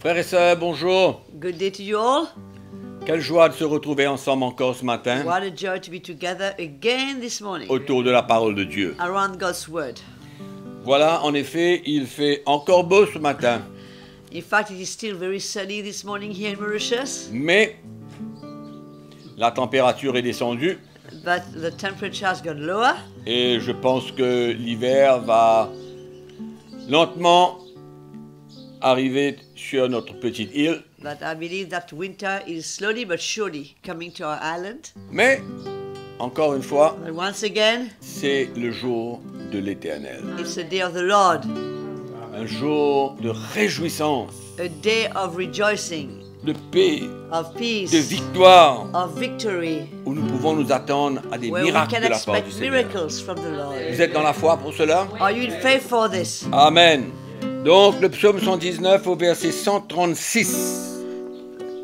Frères et sœurs, bonjour. Good day to you all. Quelle joie de se retrouver ensemble encore ce matin What a joy to be together again this morning autour de la parole de Dieu. around God's Word. Voilà, en effet, il fait encore beau ce matin, In fact, it is still very sunny this morning here in Mauritius, mais la température est descendue but the temperature has gone lower, et je pense que l'hiver va lentement arriver sur notre petite île. but I believe that winter is slowly but surely coming to our island. Mais, encore une fois, But once again, c'est le jour de l'Éternel. it's the day of the Lord, Un jour de réjouissance, a day of rejoicing, de paix, of de peace, victoire, of victory, où nous pouvons nous attendre à des where we miracles can de la part du expect Seigneur. miracles from the Lord. Vous êtes dans la foi pour cela? Are you in faith for this? Amen. Donc le psaume 119 au verset 136.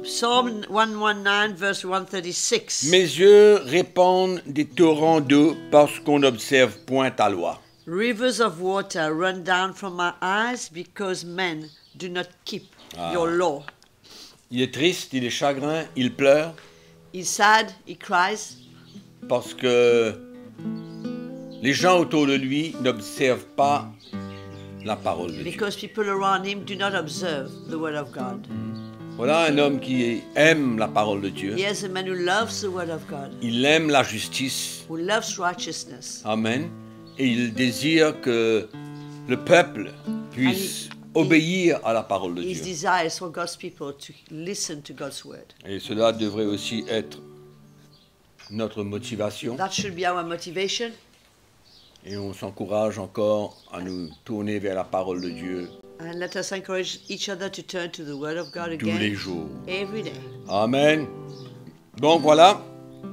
Psalm 119, verse 136. Mes yeux répandent des torrents d'eau parce qu'on n'observe point ta loi. Rivers of water run down from my eyes because men do not keep your law. Il est triste, il est chagrin, il pleure He's sad, he cries, parce que les gens autour de lui n'observent pas la parole de Dieu. because people around him do not observe the word of God. Voilà un homme qui aime la parole de Dieu. Here's a man who loves the word of God, Il aime la justice. who loves righteousness, Amen. Et il désire que le peuple puisse obéir à la parole de his Dieu. desire is for God's people to listen to God's word. Et cela devrait aussi être notre motivation. That should be our motivation. Et on s'encourage encore à nous tourner vers la parole de Dieu And let us encourage each other to turn to the word of God tous les again jours. every day. Amen. Donc voilà,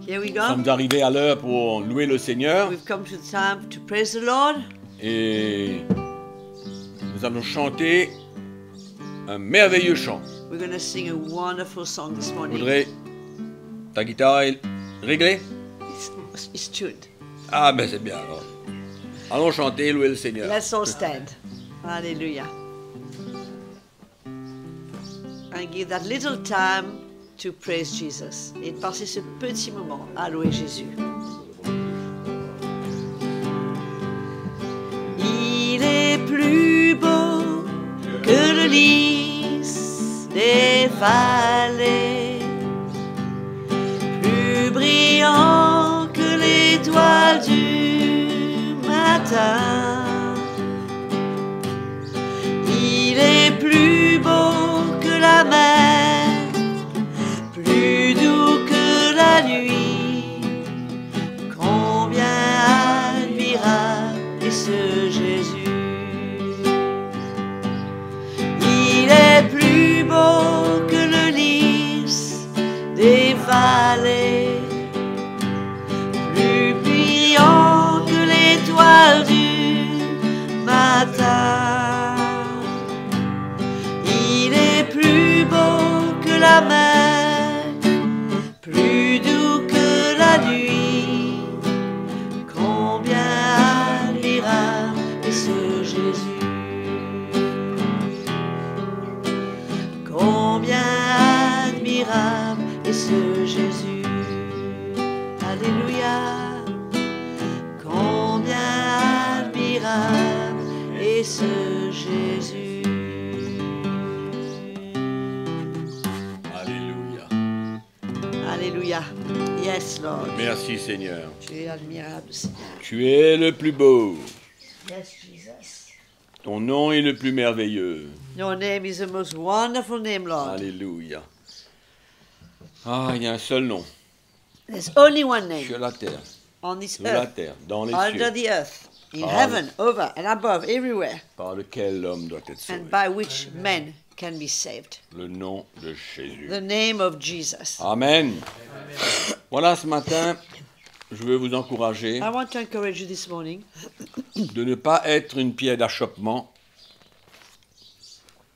Here we nous go. sommes arrivés à l'heure pour louer le Seigneur. We've come to the time to praise the Lord. Et nous allons chanter un merveilleux chant. We're going to sing a wonderful song this morning. Audrey, ta guitare est réglée? It's tuned. Ah ben c'est bien alors. Allons chanter, louer le Seigneur. Let's all stand. Hallelujah. And give that little time to praise Jesus. Et de passer ce petit moment à louer Jésus. Il est plus beau que le lys des vallées, plus brillant que l'étoile du matin. Il est plus beau que la mer, plus doux que la nuit. Combien admirable est ce Jésus. Il est plus beau que le lys des vallées, plus brillant que l'étoile du matin. Il est plus beau que la mer, plus doux que la nuit. Combien admirable est ce Jésus. Combien admirable est ce Jésus. Alléluia. Combien admirable est ce Jésus. Alléluia. Alléluia. Yes, Lord. Merci Seigneur. Tu es admirable, Seigneur. Tu es le plus beau. Yes, Jesus. Ton nom est le plus merveilleux. Your name is the most wonderful name, Lord. Alléluia. Ah, il y a un seul nom There's only one name sur la terre, on this sur la earth, terre, dans les under cieux, the earth, in Ah. heaven, over and above, everywhere, par lequel l'homme doit être sauvé. and by which men can be saved. Le nom de Jésus. The name of Jesus. Amen. Voilà, ce matin, je veux vous encourager I want to encourage you this morning de ne pas être une pierre d'achoppement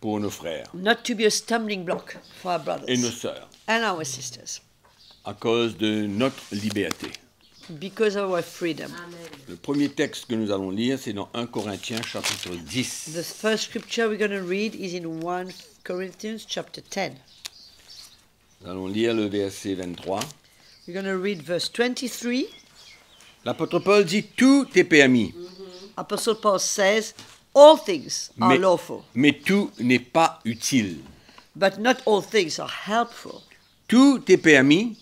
pour nos frères not to be a stumbling block for our et nos brothers sœurs and our sisters à cause de notre liberté. because of our freedom. Le premier texte que nous allons lire, c'est dans 1 Corinthiens chapitre 10. The first scripture we're going to read is in 1 Corinthians chapter 10. Nous allons lire le verset 23. We're going to read verse 23. L'apôtre Paul dit « Tout est permis, Apostle Paul says, all things are mais, lawful, mais tout n'est pas utile. but not all things are helpful. Tout est permis,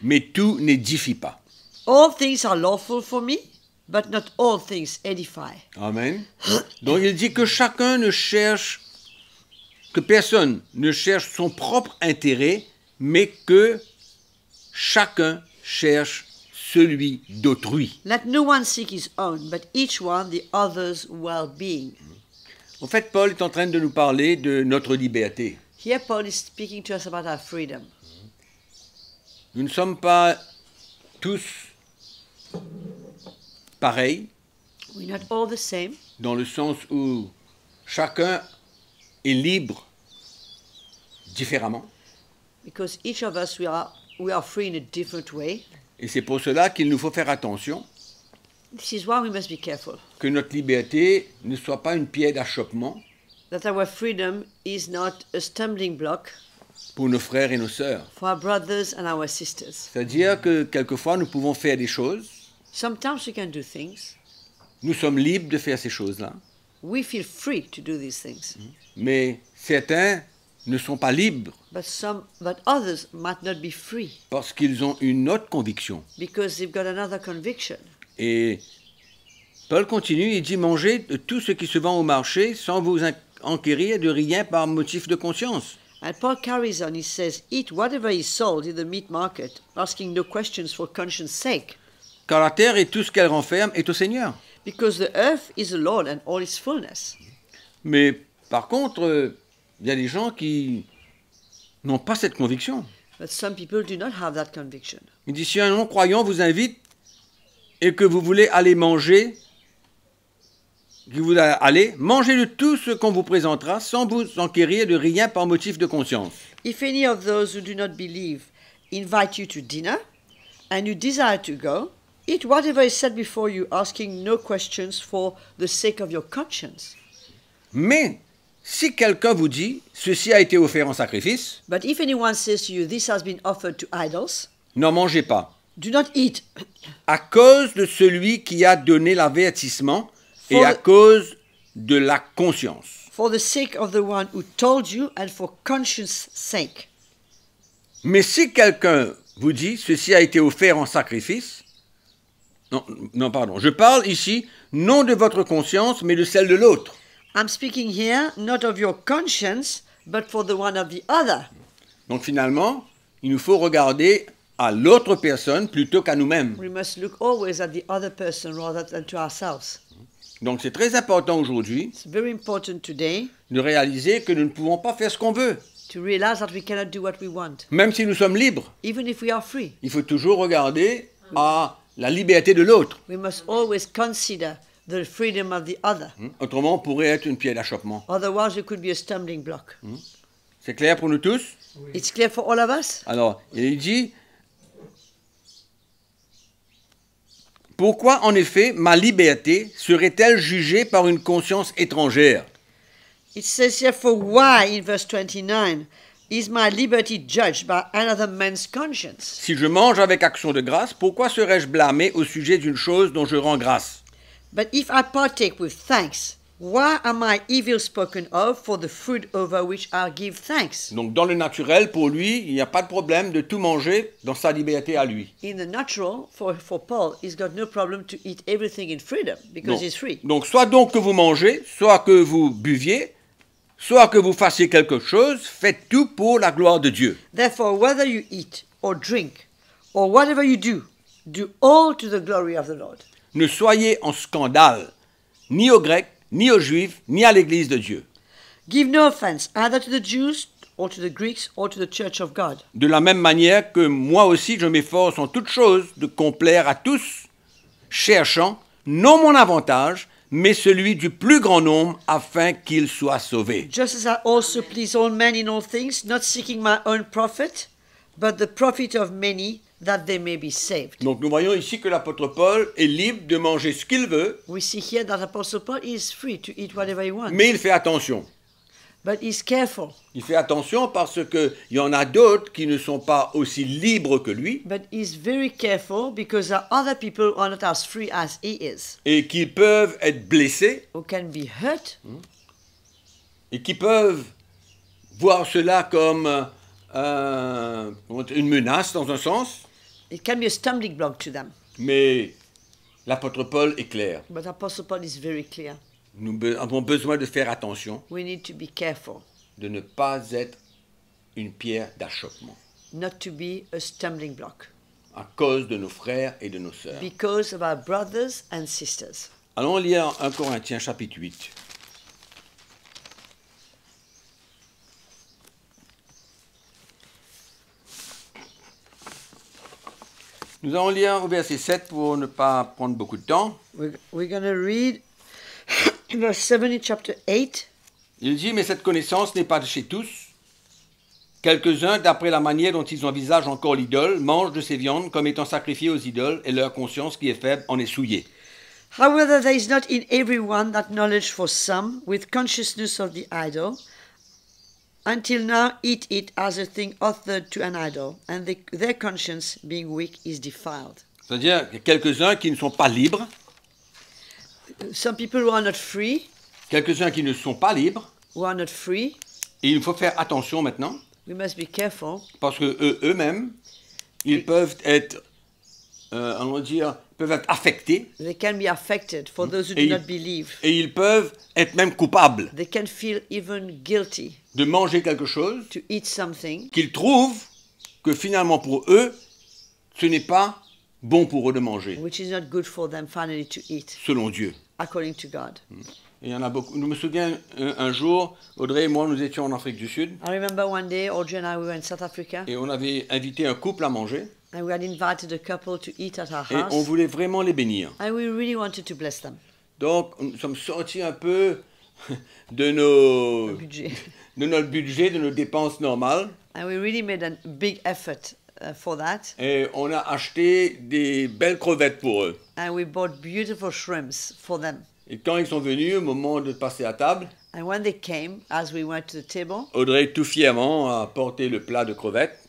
mais tout n'édifie pas. All things are lawful for me, but not all things edify. » Amen. Donc il dit que chacun ne cherche, que personne ne cherche son propre intérêt, mais que chacun cherche celui d'autrui. Let no one seek his own, but each one the other's well-being. En fait, Paul est en train de nous parler de notre liberté. Here Paul is speaking to us about our freedom. Nous ne sommes pas tous pareils, We're not all the same, dans le sens où chacun est libre différemment. because each of us we are free in a different way. Et c'est pour cela qu'il nous faut faire attention This is why we must be careful, que notre liberté ne soit pas une pierre d'achoppement that our freedom is not a stumbling block pour nos frères et nos sœurs. for our brothers and our sisters. C'est-à-dire que quelquefois nous pouvons faire des choses, Sometimes we can do things. nous sommes libres de faire ces choses-là, We feel free to do these things, mais certains ne sont pas libres but others might not be free parce qu'ils ont une autre conviction. because they've got another conviction. Et Paul continue, il dit « Mangez de tout ce qui se vend au marché sans vous enquérir de rien par motif de conscience. And Paul carries on, he says, eat whatever is sold in the meat market, asking no questions for conscience sake, Car la terre et tout ce qu'elle renferme est au Seigneur. because the earth is the Lord and all its fullness. » Mais par contre, il y a des gens qui n'ont pas cette conviction. But some people do not have that conviction. Il dit, si un non-croyant vous invite et que vous voulez aller manger, que vous allez, mangez de tout ce qu'on vous présentera sans vous enquérir de rien par motif de conscience. If any of those who do not believe invite you to dinner, and you desire to go, eat whatever is set before you, asking no questions for the sake of your conscience. Mais si quelqu'un vous dit, ceci a été offert en sacrifice, But if anyone says to you, this has been offered to idols, n'en mangez pas, do not eat, à cause de celui qui a donné l'avertissement et For à the- cause de la conscience. for the sake of the one who told you and for conscience sake. Mais si quelqu'un vous dit, ceci a été offert en sacrifice, non, pardon, je parle ici non de votre conscience, mais de celle de l'autre. I'm speaking here not of your conscience, but for the one of the other. Donc finalement, il nous faut regarder à l'autre personne plutôt qu'à nous-mêmes. We must look always at the other person rather than to ourselves. Donc c'est très important aujourd'hui It's very important today de réaliser que nous ne pouvons pas faire ce qu'on veut. to realize that we cannot do what we want, Même si nous sommes libres, even if we are free. il faut toujours regarder à la liberté de l'autre. We must always consider the freedom of the other. Autrement, on pourrait être une pierre d'achoppement. Otherwise, it could be a stumbling block. C'est clair pour nous tous? It's clear for all of us. Alors, il dit, pourquoi en effet ma liberté serait-elle jugée par une conscience étrangère? It says here, for why, in verse 29, is my liberty judged by another man's conscience? Si je mange avec action de grâce, pourquoi serais-je blâmé au sujet d'une chose dont je rends grâce? But if I partake with thanks, why am I evil spoken of for the fruit over which I give thanks? Donc dans le naturel, pour lui, il n'y a pas de problème de tout manger dans sa liberté à lui. In the natural, for Paul, he's got no problem to eat everything in freedom because he's free. Donc soit donc que vous mangez, soit que vous buviez, soit que vous fassiez quelque chose, faites tout pour la gloire de Dieu. Therefore, whether you eat or drink or whatever you do all to the glory of the Lord. Ne soyez en scandale, ni aux Grecs, ni aux Juifs, ni à l'Église de Dieu. Give no offense either to the Jews or to the Greeks or to the church of God. De la même manière que moi aussi je m'efforce en toutes choses de complaire à tous, cherchant non mon avantage, mais celui du plus grand nombre, afin qu'ils soient sauvés. Just as I also please all men in all things, not seeking my own profit, but the profit of many, that they may be saved. Donc nous voyons ici que l'apôtre Paul est libre de manger ce qu'il veut, We see here that Apostle Paul is free to eat whatever he wants, mais il fait attention. but he's careful. Il fait attention parce qu'il y en a d'autres qui ne sont pas aussi libres que lui But he's very careful because there are other people who are not as free as he is, et qui peuvent être blessés who can be hurt, et qui peuvent voir cela comme une menace dans un sens. it can be a stumbling block to them. Mais l'apôtre Paul est clair. But Apostle Paul is very clear. Nous avons besoin de faire attention, We need to be careful, de ne pas être une pierre d'achoppement not to be a stumbling block, à cause de nos frères et de nos sœurs. because of our brothers and sisters. Allons lire 1 Corinthiens chapitre 8. Nous allons lire au verset 7 pour ne pas prendre beaucoup de temps. We're going to read verse 7 in chapter 8. Il dit, mais cette connaissance n'est pas de chez tous. Quelques-uns, d'après la manière dont ils envisagent encore l'idole, mangent de ces viandes comme étant sacrifiées aux idoles, et leur conscience qui est faible en est souillée. However, there is not in everyone that knowledge, for some, with consciousness of the idol, until now eat it as a thing offered to an idol, and their conscience, being weak, is defiled. C'est-à-dire qu'il y a quelques-uns qui ne sont pas libres, Some people who are not free, quelques-uns qui ne sont pas libres, et et il faut faire attention maintenant, we must be careful, parce que eux-mêmes, ils peuvent être, peuvent être affectés, they can be affected for those who Et do il- not believe. et ils peuvent être même coupables They can feel even guilty de manger quelque chose to eat something qu'ils trouvent que finalement pour eux, ce n'est pas bon pour eux de manger, which is not good for them finally to eat, selon Dieu. according to God. Et il y en a beaucoup. Je me souviens un jour, Audrey et moi, nous étions en Afrique du Sud, I remember one day, Audrey and I we were in South Africa, et on avait invité un couple à manger, and we had invited a couple to eat at our et on house, voulait vraiment les bénir. and we really wanted to bless them. Donc, nous sommes sortis un peu de nos Budget. de notre budget, de nos dépenses normales, And we really made a big effort for that, et on a acheté des belles crevettes pour eux. and we bought beautiful shrimps for them. Et quand ils sont venus, au moment de passer à table, And when they came, as we went to the table, Audrey tout fièrement a porté le plat de crevettes,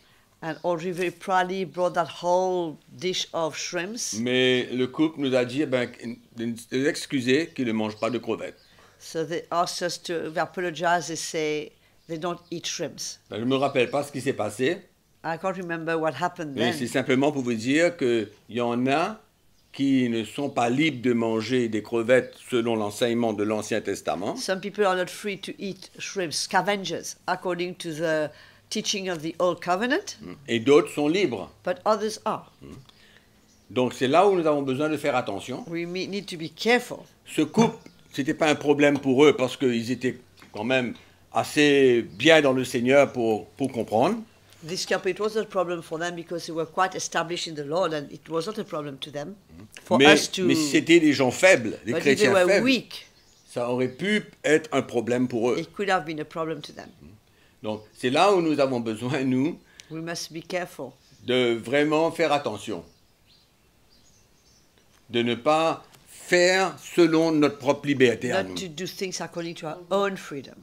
and Audrey very proudly brought that whole dish of shrimps. mais le couple nous a dit de les excuser qu'ils ne mangent pas de crevettes. So they asked us to apologize. They say they don't eat shrimps. Je ne me rappelle pas ce qui s'est passé, I can't remember what happened mais c'est then. simplement pour vous dire qu'il y en a qui ne sont pas libres de manger des crevettes selon l'enseignement de l'Ancien Testament, Some people are not free to eat shrimps, scavengers, according to the teaching of the Old Covenant, et d'autres sont libres. but others are. Donc c'est là où nous avons besoin de faire attention. Need to be careful. Ce couple, ce n'était pas un problème pour eux parce qu'ils étaient quand même assez bien dans le Seigneur pour comprendre. This couple, it was not a problem for them because they were quite established in the Lord, and it was not a problem to them. For us to, Mais c'était des gens faibles, des but if they chrétiens were faibles. weak, Ça aurait pu être un problème pour eux. it could have been a problem to them. Donc c'est là où nous avons besoin, nous, We must be careful. de vraiment faire attention. De ne pas faire selon notre propre liberté à Not nous. to do things according to our own freedom,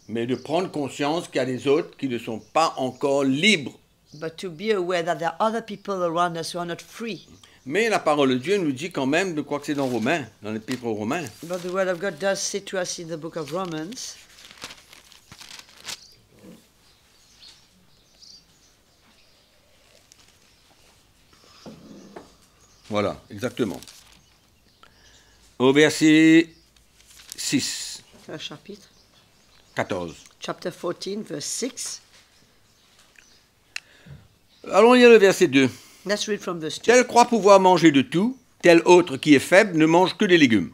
Mais de prendre conscience qu'il y a des autres qui ne sont pas encore libres. but to be aware that there are other people around us who are not free. Mais la parole de Dieu nous dit quand même, je crois que c'est dans Romains, dans l'Épître aux Romains, But the Word of God does say to us in the book of Romans, voilà, exactement. Au verset 6, chapitre, 14. chapter 14, verse 6. Allons lire le verset 2. Let's read from verse 2. Tel croit pouvoir manger de tout, tel autre qui est faible ne mange que des légumes.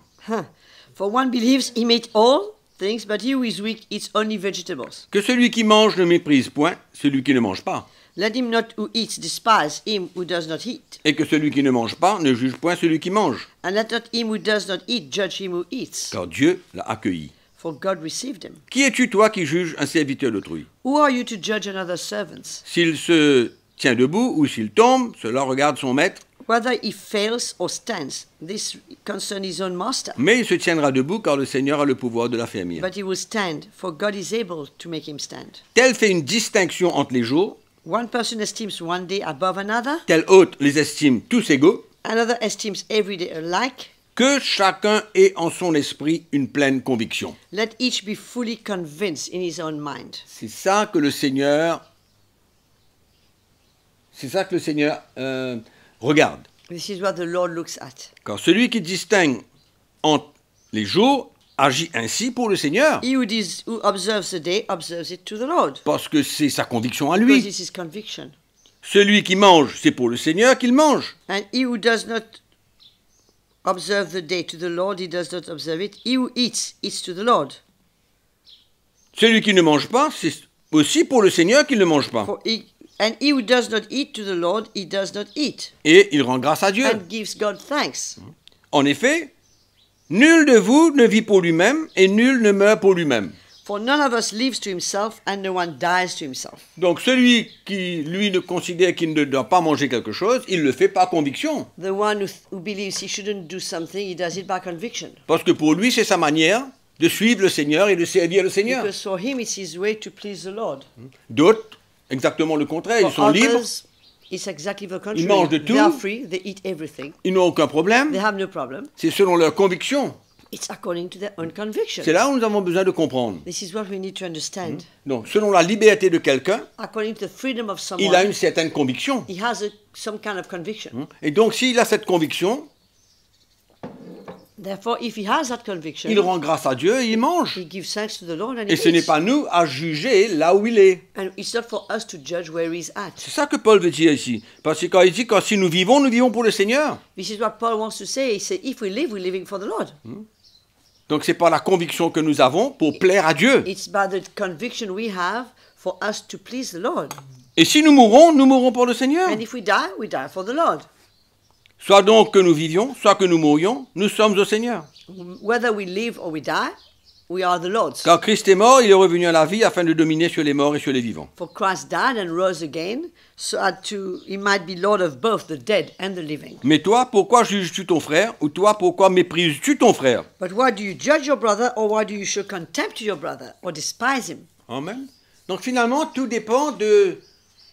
For one believes he made all things, but he who is weak eats only vegetables. Que celui qui mange ne méprise point celui qui ne mange pas, Let him not who eats despise him who does not eat, et que celui qui ne mange pas ne juge point celui qui mange, and let not him who does not eat judge him who eats, car Dieu l'a accueilli. for God received him. Qui es-tu toi qui juges un serviteur d'autrui? Who are you to judge another's servants? S'il se tient debout ou s'il tombe, cela regarde son maître, Whether he fails or stands, this concerns his own master. mais il se tiendra debout car le Seigneur a le pouvoir de l'affermir. But he will stand, for God is able to make him stand. Tel fait une distinction entre les jours, One person esteems one day above another, tel autre les estime tous égaux, another esteems every day alike. que chacun ait en son esprit une pleine conviction. Let each be fully convinced in his own mind. C'est ça que le Seigneur regarde. This is what the Lord looks at. Car celui qui distingue entre les jours agit ainsi pour le Seigneur, He who observes the day observes it to the Lord, parce que c'est sa conviction à because lui. it's his conviction. Celui qui mange, c'est pour le Seigneur qu'il mange. And he who does not observe the day to the Lord, he does not observe it. He who eats, eats to the Lord. Celui qui ne mange pas, c'est aussi pour le Seigneur qu'il ne mange pas. And he who does not eat to the Lord, he does not eat, Et il rend grâce à Dieu. and gives God thanks. En effet, nul de vous ne vit pour lui-même et nul ne meurt pour lui-même. For none of us lives to himself, and no one dies to himself. Donc celui qui, lui, ne considère qu'il ne doit pas manger quelque chose, il le fait par conviction. The one who believes he shouldn't do something, he does it by conviction. Parce que pour lui, c'est sa manière de suivre le Seigneur et de servir le Seigneur. Because for him, it's his way to please the Lord. D'autres, exactement le contraire, ils For sont libres, others, it's exactly the contrary. Ils mangent de tout. They are free, they eat everything, ils n'ont aucun problème, they have no problem. c'est selon leur conviction. It's according to their own conviction. C'est là où nous avons besoin de comprendre. This is what we need to understand. Donc, selon la liberté de quelqu'un, According to the freedom of il a someone, une certaine conviction. he has some kind of conviction. Et donc, s'il a cette conviction, Therefore, if he has that conviction, il rend grâce à Dieu et il mange. he gives thanks to the Lord and Et he ce n'est eats. pas nous à juger là où il est. And it's not for us to judge where he's at. C'est ça que Paul veut dire ici. Parce que quand il dit que si nous vivons pour le Seigneur. This is what Paul wants to say. He said, if we live, we're living for the Lord. Donc, c'est pas la conviction que nous avons pour plaire à Dieu. It's by the conviction we have for us to please the Lord. Et si nous mourrons pour le Seigneur. And if we die for the Lord. Soit donc que nous vivions, soit que nous mourions, nous sommes au Seigneur. Whether we live or we die, we are the Lord's. Car Christ est mort, il est revenu à la vie afin de dominer sur les morts et sur les vivants. For Christ died and rose again, so that he might be Lord of both the dead and the living. Mais toi, pourquoi juges-tu ton frère? Ou toi, pourquoi méprises-tu ton frère? But why do you judge your brother, or why do you show contempt to your brother, or despise him? Amen. Donc finalement, tout dépend de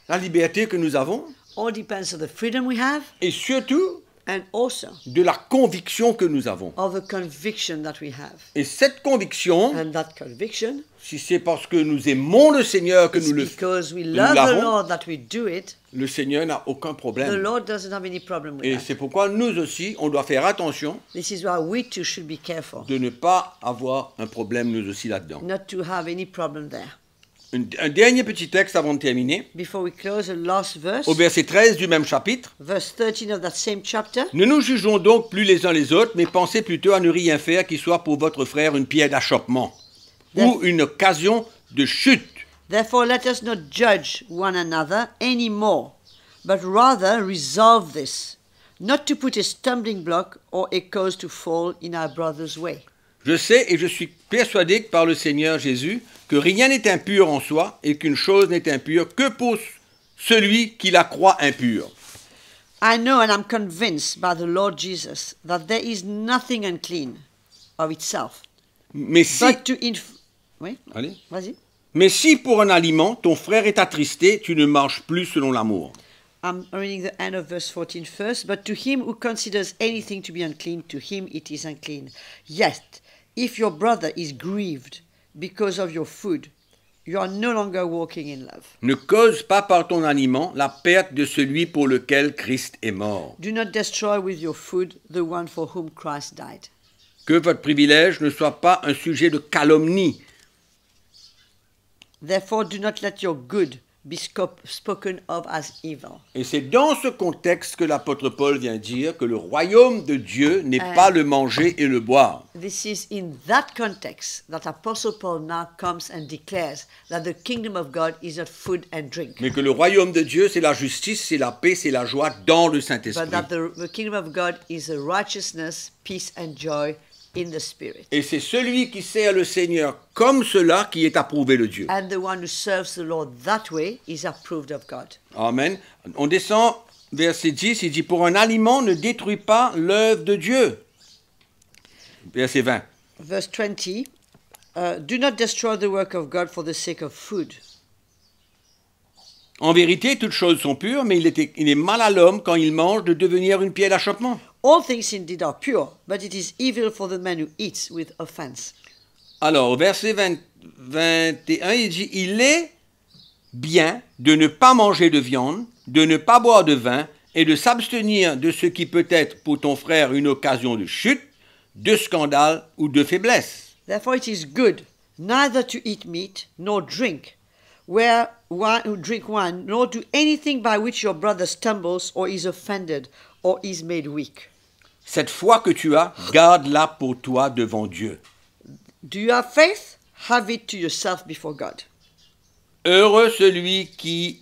la liberté que nous avons All depends on the freedom we have, et surtout and also de la conviction que nous avons. of the conviction that we have. Et cette conviction, And that conviction si c'est parce que nous aimons le Seigneur que is nous le because we nous love the l'avons, Lord that we do it. le Seigneur n'a aucun The problème. Lord doesn't have any problem with Et that. c'est pourquoi nous aussi, on doit faire attention This is why we too should be careful de ne pas avoir un problème nous aussi là-dedans. not to have any problem there. Un dernier petit texte avant de terminer. Before we close, the last verse, Au verset 13 du même chapitre. verse 13 of that same chapter. Ne nous jugeons donc plus les uns les autres, mais pensez plutôt à ne rien faire qui soit pour votre frère une pierre d'achoppement ou une occasion de chute. Therefore, let us not judge one another any more, but rather resolve this, not to put a stumbling block or a cause to fall in our brother's way. Je sais et je suis persuadé que par le Seigneur Jésus, que rien n'est impur en soi et qu'une chose n'est impure que pour celui qui la croit impure. I know and I'm convinced by the Lord Jesus that there is nothing unclean of itself, Mais si, but to oui, allez. vas-y. Mais si pour un aliment, ton frère est attristé, tu ne marches plus selon l'amour. I'm reading the end of verse 14 first. But to him who considers anything to be unclean, to him it is unclean. Yet, if your brother is grieved because of your food, you are no longer walking in love. Ne cause pas par ton aliment la perte de celui pour lequel Christ est mort. Do not destroy with your food the one for whom Christ died. Que votre privilège ne soit pas un sujet de calomnie. Therefore, do not let your good be spoken of as evil. Et c'est dans ce contexte que l'apôtre Paul vient dire que le royaume de Dieu n'est pas le manger et le boire. This is in that context that Apostle Paul now comes and declares that the kingdom of God is not food and drink, Mais que le royaume de Dieu, c'est la justice, c'est la paix, c'est la joie dans le but Saint-Esprit. that the kingdom of God is a righteousness, peace, and joy in the Spirit. Et c'est celui qui sert le Seigneur comme cela qui est approuvé de Dieu. And the one who serves the Lord that way is approved of God. Amen. On descend, verset 10, il dit, pour un aliment, ne détruis pas l'œuvre de Dieu. Verset 20. Verse 20, do not destroy the work of God for the sake of food. En vérité, toutes choses sont pures, mais il est mal à l'homme quand il mange de devenir une pierre d'achoppement. All things indeed are pure, but it is evil for the man who eats with offense. Alors, au verset 21, il dit, il est bien de ne pas manger de viande, de ne pas boire de vin et de s'abstenir de ce qui peut être pour ton frère une occasion de chute, de scandale ou de faiblesse. Therefore it is good neither to eat meat nor drink wine, nor do anything by which your brother stumbles or is offended or is made weak. Cette foi que tu as, garde-la pour toi devant Dieu. Do you have faith? Have it to yourself before God. Heureux celui qui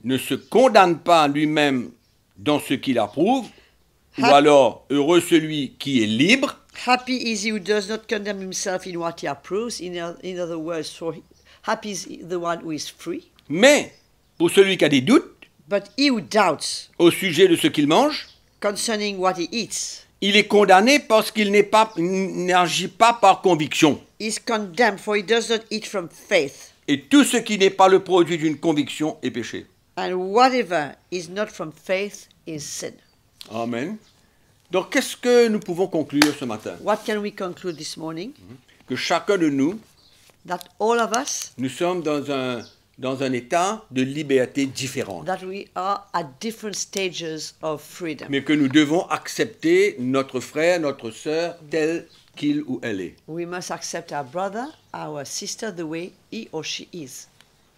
ne se condamne pas lui-même dans ce qu'il approuve, ou alors heureux celui qui est libre, Happy is he who does not condemn himself in what he approves. In other words, happy is the one who is free. mais pour celui qui a des doutes But he who doubts au sujet de ce qu'il mange, concerning what he eats il est condamné parce qu'il n'agit pas par conviction. is condemned, for he does not eat from faith. Et tout ce qui n'est pas le produit d'une conviction est péché. And whatever is not from faith is sin. Amen. Donc, qu'est-ce que nous pouvons conclure ce matin? What can we conclude this morning? Que chacun de nous, That all of us, nous sommes dans un état de liberté différent. that we are at different stages of freedom. Mais que nous devons accepter notre frère, notre sœur, tel qu'il ou elle est. We must accept our brother, our sister, the way he or she is.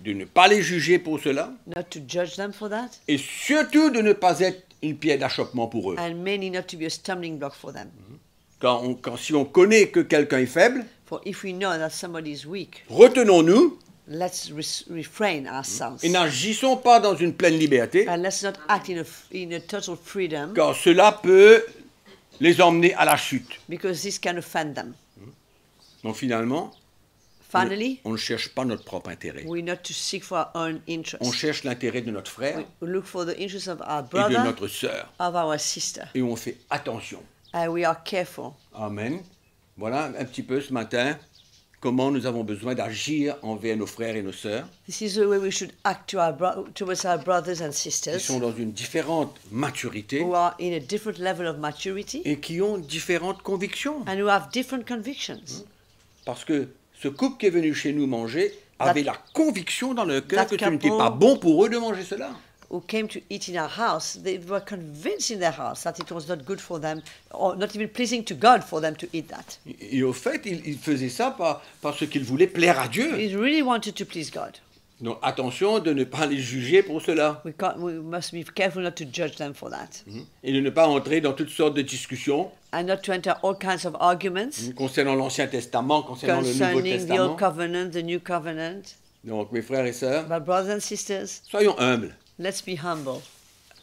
De ne pas les juger pour cela, Not to judge them for that, et surtout de ne pas être une pierre d'achoppement pour eux. and mainly not to be a stumbling block for them. Si on connaît que quelqu'un est faible, For if we know that somebody is weak, retenons-nous let's refrain ourselves. et n'agissons pas dans une pleine liberté, And let's not act in a total freedom, car cela peut les emmener à la chute. because this can offend them. Donc finalement, Finally, on ne cherche pas notre propre intérêt. we're not to seek for our own On interest. cherche l'intérêt de notre frère We look for the interest of our et de brother, notre sœur. of our sister, Et on fait attention. and we are careful. Amen. Voilà un petit peu ce matin comment nous avons besoin d'agir envers nos frères et nos sœurs This is the way we should act towards our brothers and qui sisters sont dans une différente maturité who are in a different level of maturity et qui ont différentes convictions. and who have different convictions. Parce que ce couple qui est venu chez nous manger avait la conviction dans leur cœur that que ce n'était couple- pas bon pour eux de manger cela. Who came to eat in our house, they were convinced in their hearts that it was not good for them, or not even pleasing to God for them to eat that. Et au fait, ils faisaient ça parce qu'ils voulaient plaire à Dieu. They really wanted to please God. Donc attention de ne pas les juger pour cela We must be careful not to judge them for that, et de ne pas entrer dans toutes sortes de discussions and not to enter all kinds of arguments concernant l'Ancien Testament, concernant le Nouveau concerning the Testament. Old Covenant, the New Covenant. Donc mes frères et sœurs, But brothers and sisters, soyons humbles let's be humble,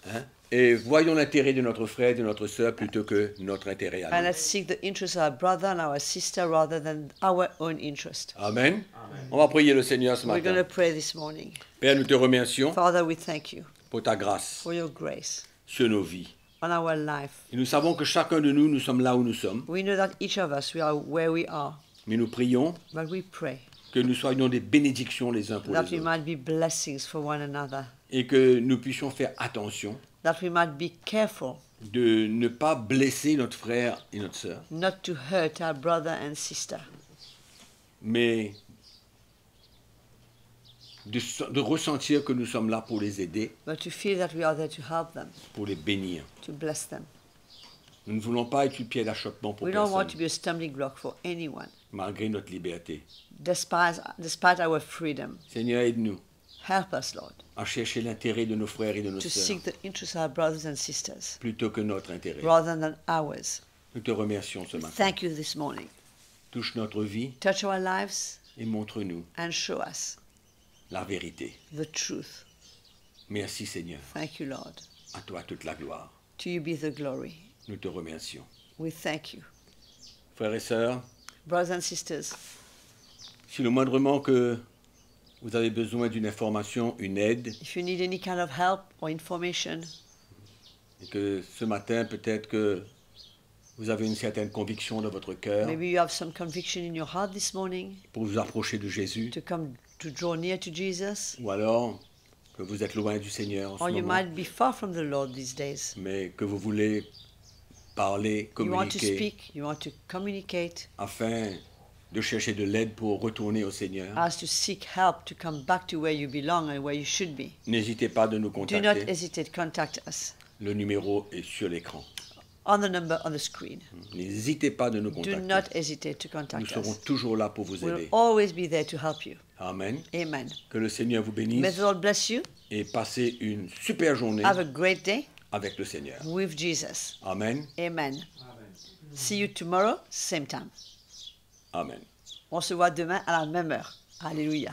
hein, et voyons l'intérêt de notre frère et de notre sœur plutôt que notre intérêt à and nous. let's seek the interest of our brother and our sister rather than our own interest. Amen. On va prier le Seigneur ce We're going matin. to pray this morning. Père, nous te remercions Father, we thank you pour ta grâce for your grace sur nos vies. on our life. Et nous savons que chacun de nous, nous sommes là où nous sommes. We know that each of us, we are where we are, Mais nous prions but we pray que nous soyons des bénédictions les uns pour that les we autres. might be blessings for one another, Et que nous puissions faire attention that we might be careful de ne pas blesser notre frère et notre sœur, not to hurt our brother and sister, mais de ressentir que nous sommes là pour les aider, but to feel that we are there to help them, pour les bénir. to bless them. Nous ne voulons pas être une pierre d'achoppement pour We don't want to personne, be a stumbling block for anyone, malgré notre liberté. despite our freedom. Seigneur, aide-nous Help us, Lord, à chercher l'intérêt de nos frères et de nos to sœurs, seek the interest of our brothers and sisters plutôt que notre intérêt. rather than ours. Nous te remercions ce matin. Thank you this morning. Touche notre vie Touch our lives et montre-nous and show us la vérité. the truth. Merci Seigneur. Thank you, Lord. À toi toute la gloire. To you be the glory. Nous te remercions. We thank you. Frères et sœurs, Brothers and sisters, si le moindrement que vous avez besoin d'une information, une aide, if you need any kind of help or information, et que ce matin peut-être que vous avez une certaine conviction dans votre cœur maybe you have some conviction in your heart this morning pour vous approcher de Jésus, to draw near to Jesus, ou alors que vous êtes loin du Seigneur en or ce you moment, might be far from the Lord these days. mais que vous voulez parler, You want to communiquer, speak, you want to communicate, afin de chercher de l'aide pour retourner au Seigneur, as to seek help to come back to where you belong and where you should be. n'hésitez pas de nous Do not contacter. hesitate, contact us Le numéro est sur l'écran. on the number on the screen. N'hésitez pas de nous Do contacter. not hesitate to Nous contact serons us. toujours là pour vous We'll aider. always be there to help you. Amen. Amen. Que le Seigneur vous May bénisse the Lord bless you. et passez une super journée Have a great day avec le Seigneur. with Jesus. Amen. Amen. See you tomorrow, same time. Amen. On se voit demain à la même heure. Alléluia.